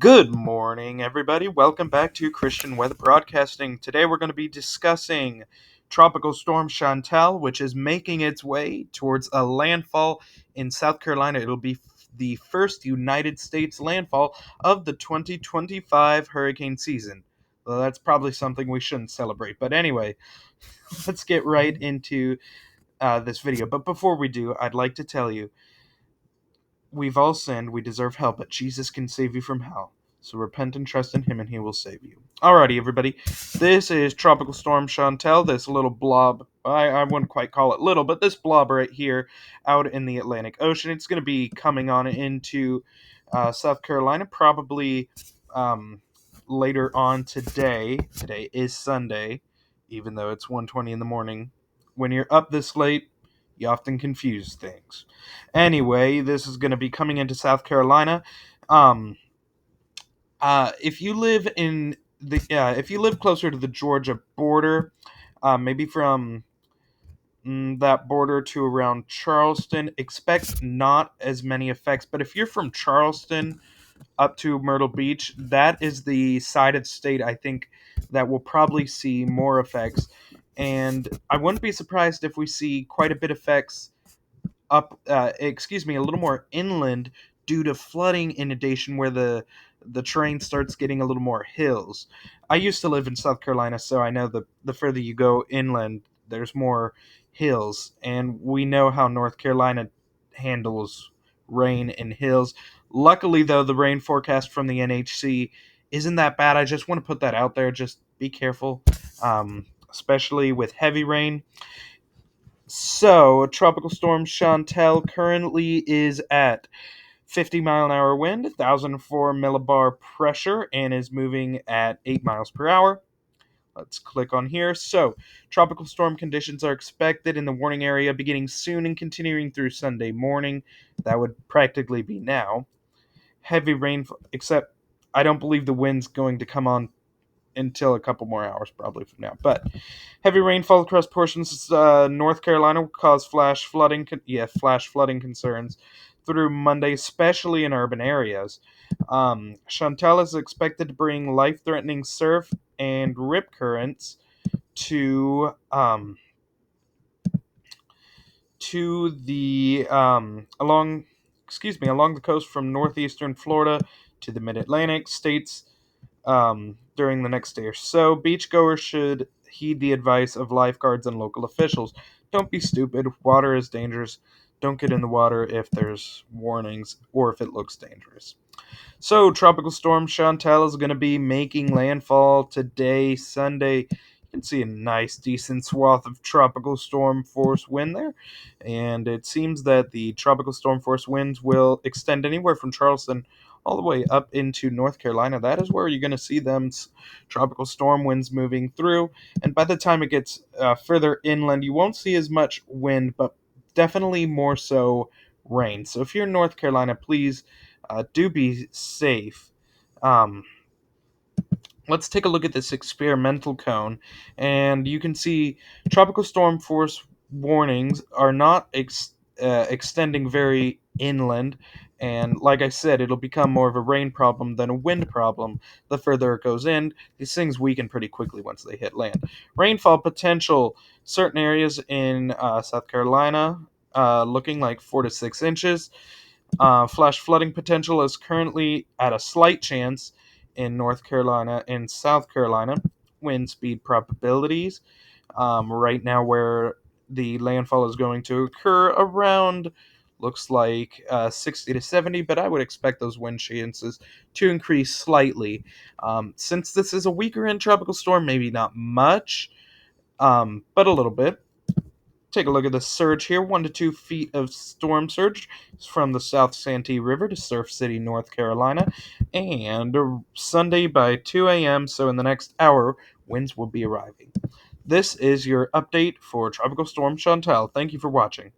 Good morning, everybody. Welcome back to Christian Weather Broadcasting. Today we're going to be discussing Tropical Storm Chantal, which is making its way towards a landfall in South Carolina. It'll be the first United States landfall of the 2025 hurricane season. Well, that's probably something we shouldn't celebrate. But anyway, let's get right into this video. But before we do, I'd like to tell you, we've all sinned, we deserve hell, but Jesus can save you from hell. So repent and trust in him and he will save you. Alrighty, everybody. This is Tropical Storm Chantal, this little blob. I wouldn't quite call it little, but this blob right here out in the Atlantic Ocean. It's going to be coming on into South Carolina probably later on today. Today is Sunday, even though it's 1:20 in the morning. When you're up this late, you often confuse things. Anyway, this is going to be coming into South Carolina. If you live in if you live closer to the Georgia border, maybe from that border to around Charleston, expect not as many effects. But if you're from Charleston up to Myrtle Beach, that is the side of the state I think that will probably see more effects. And I wouldn't be surprised if we see quite a bit of effects a little more inland due to flooding inundation where the terrain starts getting a little more hills. I used to live in South Carolina, so I know the further you go inland, there's more hills, and we know how North Carolina handles rain and hills. Luckily, though, the rain forecast from the NHC isn't that bad. I just want to put that out there. Just be careful, especially with heavy rain. So, Tropical Storm Chantal currently is at 50-mile-an-hour wind, 1,004 millibar pressure, and is moving at 8 miles per hour. Let's click on here. So, tropical storm conditions are expected in the warning area beginning soon and continuing through Sunday morning. That would practically be now. Heavy rainfall, except I don't believe the wind's going to come on until a couple more hours probably from now. But heavy rainfall across portions of North Carolina will cause flash flooding concerns through Monday, especially in urban areas. Chantal is expected to bring life-threatening surf and rip currents to the along the coast from northeastern Florida to the mid-Atlantic states during the next day or so. Beachgoers should heed the advice of lifeguards and local officials. Don't be stupid. Water is dangerous. Don't get in the water if there's warnings or if it looks dangerous. So, Tropical Storm Chantal is going to be making landfall today, Sunday. You can see a nice, decent swath of tropical storm force wind there. And it seems that the tropical storm force winds will extend anywhere from Charleston all the way up into North Carolina. That is where you're going to see them tropical storm winds moving through. And by the time it gets further inland, you won't see as much wind, but definitely more so rain. So if you're in North Carolina, please do be safe. Um, let's take a look at this experimental cone, and you can see tropical storm force warnings are not extending very inland. And like I said, it'll become more of a rain problem than a wind problem the further it goes in. These things weaken pretty quickly once they hit land. Rainfall potential, certain areas in South Carolina looking like 4 to 6 inches. Flash flooding potential is currently at a slight chance in North Carolina and South Carolina. Wind speed probabilities right now where the landfall is going to occur around looks like 60 to 70, but I would expect those wind chances to increase slightly. Since this is a weaker end tropical storm, maybe not much, but a little bit. Take a look at the surge here. 1 to 2 feet of storm surge from the South Santee River to Surf City, North Carolina. And Sunday by 2 a.m., so in the next hour, winds will be arriving. This is your update for Tropical Storm Chantal. Thank you for watching.